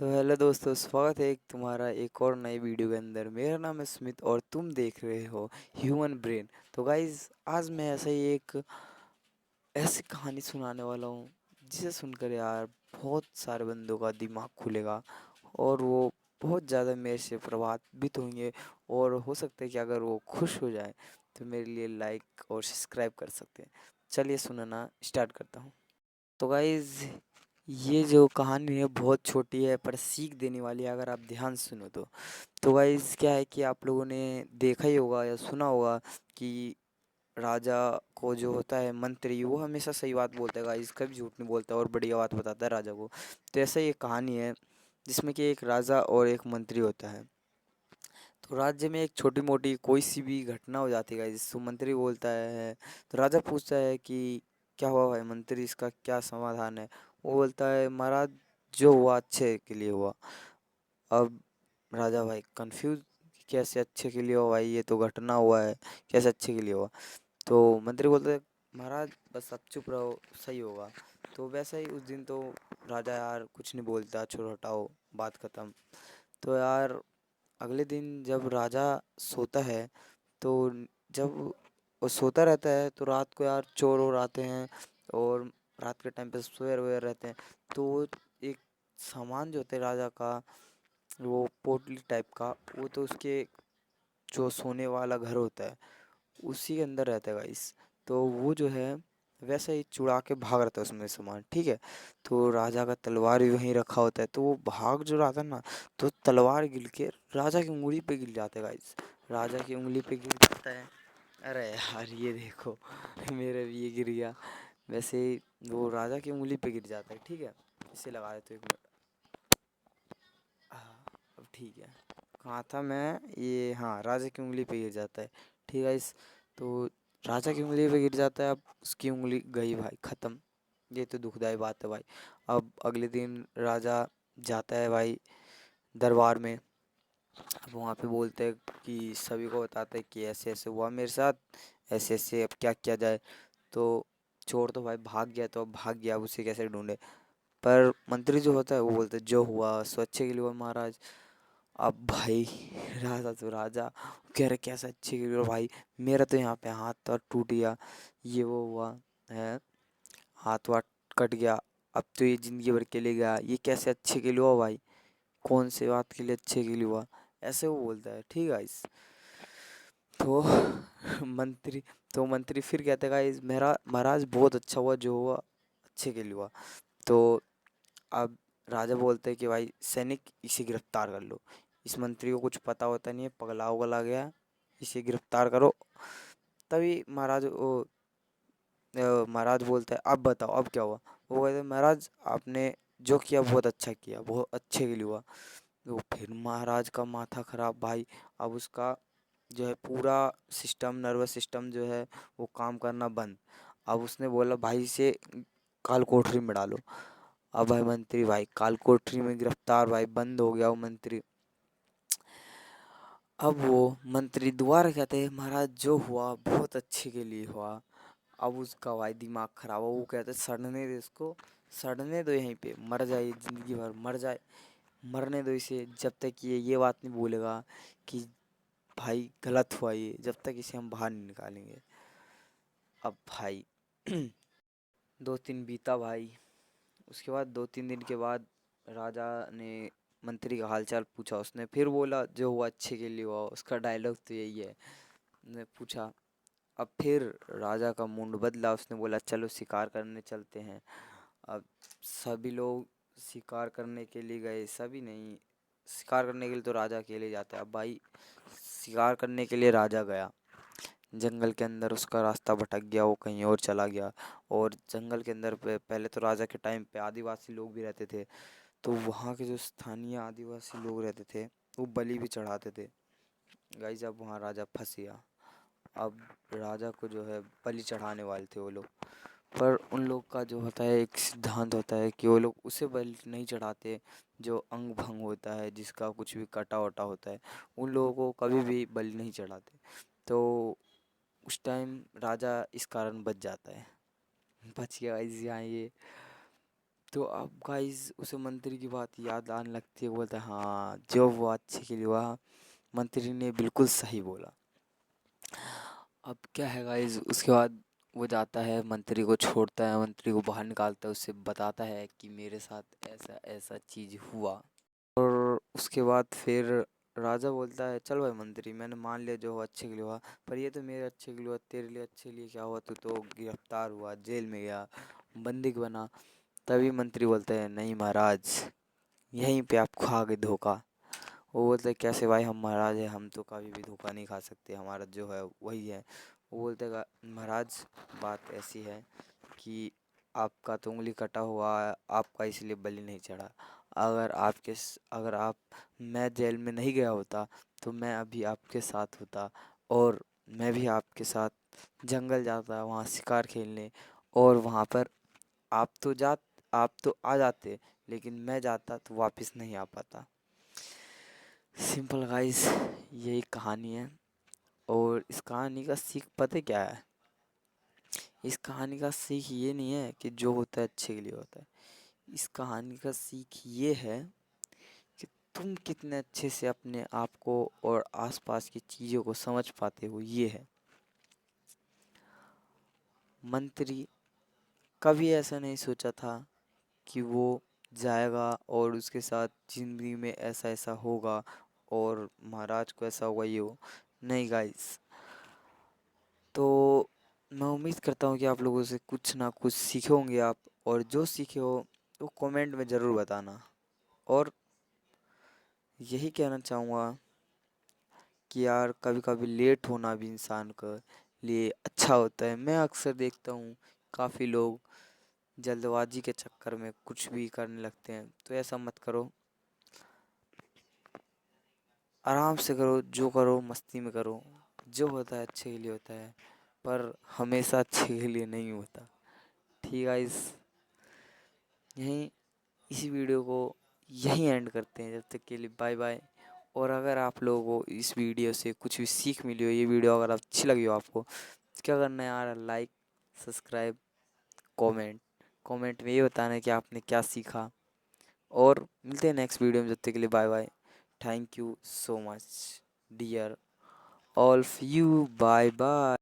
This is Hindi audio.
तो हेलो दोस्तों, स्वागत है तुम्हारा एक और नई वीडियो के अंदर। मेरा नाम है स्मिथ और तुम देख रहे हो ह्यूमन ब्रेन। तो गाइज, आज मैं ऐसे ही एक ऐसी कहानी सुनाने वाला हूँ जिसे सुनकर यार बहुत सारे बंदों का दिमाग खुलेगा और वो बहुत ज़्यादा मेरे से प्रभावित होंगे। और हो सकता है कि अगर वो खुश हो जाए तो मेरे लिए लाइक और सब्सक्राइब कर सकते हैं। चलिए सुनाना स्टार्ट करता हूँ। तो गाइज, ये जो कहानी है बहुत छोटी है पर सीख देने वाली है अगर आप ध्यान से सुनो तो। गाइज, क्या है कि आप लोगों ने देखा ही होगा या सुना होगा कि राजा को जो होता है मंत्री, वो हमेशा सही बात बोलता है गाइज, कभी झूठ नहीं बोलता और बढ़िया बात बताता है राजा को। तो ऐसा ही एक कहानी है जिसमें कि एक राजा और एक मंत्री होता है। तो राज्य में एक छोटी मोटी कोई सी भी घटना हो जाती है गाइज, तो मंत्री बोलता है, तो राजा पूछता है कि क्या हुआ भाई मंत्री, इसका क्या समाधान है। वो बोलता है, महाराज जो हुआ अच्छे के लिए हुआ। अब राजा भाई कंफ्यूज, कैसे अच्छे के लिए हुआ भाई, ये तो घटना हुआ है, कैसे अच्छे के लिए हुआ। तो मंत्री बोलता है, महाराज बस आप चुप रहो, सही होगा। तो वैसा ही उस दिन तो राजा यार कुछ नहीं बोलता, छोड़ो हटाओ, बात खत्म। तो यार अगले दिन जब राजा सोता है, तो जब वो सोता रहता है तो रात को यार चोर वोर आते हैं और रात के टाइम पे सोए हुए रहते हैं। तो वो एक सामान जो होता है राजा का, वो पोटली टाइप का, वो तो उसके जो सोने वाला घर होता है उसी के अंदर रहता है गाइस। तो वो जो है वैसे ही चुरा के भाग रहा था उसमें सामान, ठीक है। तो राजा का तलवार भी वहीं रखा होता है, तो वो भाग जो रहा था ना, तो तलवार गिर के राजा की उंगली पे गिर जाता है गाइस। राजा की उंगली पे गिर जाता है। अरे यार ये देखो मेरे भी ये गिर गया। वैसे ही वो राजा की उंगली पे गिर जाता है, ठीक है। इसे लगा देते 1 मिनट। हाँ, अब ठीक है। कहाँ था मैं, ये हाँ, राजा की उंगली पे गिर जाता है, ठीक है इस। तो राजा की उंगली पे गिर जाता है, अब उसकी उंगली गई भाई, ख़त्म। ये तो दुखदाई बात है भाई। अब अगले दिन राजा जाता है भाई दरबार में। अब वहाँ पे बोलते हैं कि सभी को बताते हैं कि ऐसे ऐसे हुआ मेरे साथ, ऐसे ऐसे, अब क्या किया जाए। तो चोर तो भाई भाग गया, तो अब भाग गया, अब उसे कैसे ढूंढे। पर मंत्री जो होता है वो बोलते हैं, जो हुआ सो अच्छे के लिए हुआ महाराज। अब भाई राजा तो राजा कह रहे, कैसा अच्छे के लिए हुआ भाई, मेरा तो यहाँ पे हाथ तो टूट गया, ये वो हुआ है, हाथ वाथ कट गया, अब तो ये जिंदगी भर के लिए गया, ये कैसे अच्छे के लिए हुआ भाई, कौन से बात के लिए अच्छे के लिए हुआ, ऐसे वो बोलता है, ठीक है गाइस। तो मंत्री तो मंत्री फिर कहता है, गाइस मेरा महाराज बहुत अच्छा हुआ, जो हुआ अच्छे के लिए हुआ। तो अब राजा बोलते हैं कि भाई सैनिक इसे गिरफ्तार कर लो, इस मंत्री को कुछ पता होता नहीं है, पगला उगला गया, इसे गिरफ्तार करो। तभी महाराज बोलता है, अब बताओ अब क्या हुआ। वो कहते हैं, महाराज आपने जो किया बहुत अच्छा किया, बहुत अच्छे के लिए हुआ। तो फिर महाराज का माथा खराब भाई। अब उसका जो है पूरा सिस्टम, नर्वस सिस्टम जो है वो काम करना बंद। अब उसने बोला, भाई इसे काल कोठरी में डालो। अब भाई मंत्री भाई काल कोठरी में गिरफ्तार, भाई बंद हो गया वो मंत्री। अब वो मंत्री दोबारा कहते हैं, महाराज जो हुआ बहुत अच्छे के लिए हुआ। अब उसका भाई दिमाग खराब हो, वो कहते हैं, सड़ने दे इसको, सड़ने दो यहीं पे, मर जाए ये, जिंदगी भर मर जाए, मरने दो इसे, जब तक ये बात नहीं बोलेगा कि भाई गलत हुआ ये, जब तक इसे हम बाहर नहीं निकालेंगे। अब भाई 2 दिन बीता भाई। उसके बाद 2-3 दिन के बाद राजा ने मंत्री का हालचाल पूछा, उसने फिर बोला, जो हुआ अच्छे के लिए हुआ, उसका डायलॉग तो यही है। ने पूछा, अब फिर राजा का मूड बदला, उसने बोला चलो शिकार करने चलते हैं। अब सभी लोग शिकार करने के लिए गए, सभी नहीं, शिकार करने के लिए तो राजा अकेले जाता है। अब भाई शिकार करने के लिए राजा गया जंगल के अंदर, उसका रास्ता भटक गया, वो कहीं और चला गया। और जंगल के अंदर पहले तो राजा के टाइम पे आदिवासी लोग भी रहते थे। तो वहाँ के जो स्थानीय आदिवासी लोग रहते थे वो बलि भी चढ़ाते थे गाइस। अब वहाँ राजा फंस गया। अब राजा को जो है बलि चढ़ाने वाले थे वो लोग, पर उन लोग का जो होता है एक सिद्धांत होता है कि वो लोग उसे बलि नहीं चढ़ाते जो अंग भंग होता है, जिसका कुछ भी कटा वटा होता है, उन लोगों को कभी भी बलि नहीं चढ़ाते। तो उस टाइम राजा इस कारण बच जाता है, बच गया गाइस यहाँ ये। तो अब गाइस उसे मंत्री की बात याद आने लगती है, वो बोलता है हाँ जो वो अच्छे के लिए हुआ, मंत्री ने बिल्कुल सही बोला। अब क्या है गाइस, उसके बाद वो जाता है, मंत्री को छोड़ता है, मंत्री को बाहर निकालता है, उससे बताता है कि मेरे साथ ऐसा ऐसा चीज़ हुआ। और उसके बाद फिर राजा बोलता है चल भाई मंत्री, मैंने मान लिया जो हुआ अच्छे के लिए हुआ, पर ये तो मेरे अच्छे के लिए हुआ, तेरे लिए अच्छे के लिए क्या हुआ, तू तो गिरफ्तार हुआ, जेल में गया, बंदी बना। तभी मंत्री बोलते हैं नहीं महाराज, यहीं पे आप खा गए धोखा। वो बोलते हैं कैसे भाई, हम महाराज हैं, हम तो कभी भी धोखा नहीं खा सकते, हमारा जो है वही है। वो बोलते हैं महाराज बात ऐसी है कि आपका तो उंगली कटा हुआ है, आपका इसलिए बलि नहीं चढ़ा। अगर आप मैं जेल में नहीं गया होता तो मैं अभी आपके साथ होता, और मैं भी आपके साथ जंगल जाता, वहाँ शिकार खेलने, और वहाँ पर आप तो जा आप तो आ जाते, लेकिन मैं जाता तो वापस नहीं आ पाता। सिंपल गाइस, यही कहानी है। और इस कहानी का सीख पता है क्या है? इस कहानी का सीख ये नहीं है कि जो होता है अच्छे के लिए होता है। इस कहानी का सीख ये है कि तुम कितने अच्छे से अपने आप को और आसपास की चीज़ों को समझ पाते हो, ये है। मंत्री कभी ऐसा नहीं सोचा था कि वो जाएगा और उसके साथ ज़िंदगी में ऐसा ऐसा होगा और महाराज को ऐसा होगा, ये हो नहीं गाइस। तो मैं उम्मीद करता हूँ कि आप लोगों से कुछ ना कुछ सीखे होंगे आप, और जो सीखे हो वो कमेंट में ज़रूर बताना। और यही कहना चाहूँगा कि यार कभी कभी लेट होना भी इंसान के लिए अच्छा होता है। मैं अक्सर देखता हूँ काफ़ी लोग जल्दबाजी के चक्कर में कुछ भी करने लगते हैं, तो ऐसा मत करो, आराम से करो, जो करो मस्ती में करो। जो होता है अच्छे के लिए होता है, पर हमेशा अच्छे के लिए नहीं होता। ठीक है इस यहीं इसी वीडियो को यहीं एंड करते हैं। जब तक के लिए बाय बाय। और अगर आप लोगों को इस वीडियो से कुछ भी सीख मिली हो, ये वीडियो अगर अच्छी लगी हो आपको, तो क्या करना है यार, लाइक, सब्सक्राइब, कमेंट। कमेंट में ये बताना है कि आपने क्या सीखा। और मिलते हैं नेक्स्ट वीडियो में, जब तक के लिए bye bye. Thank you so much dear all of you, bye bye.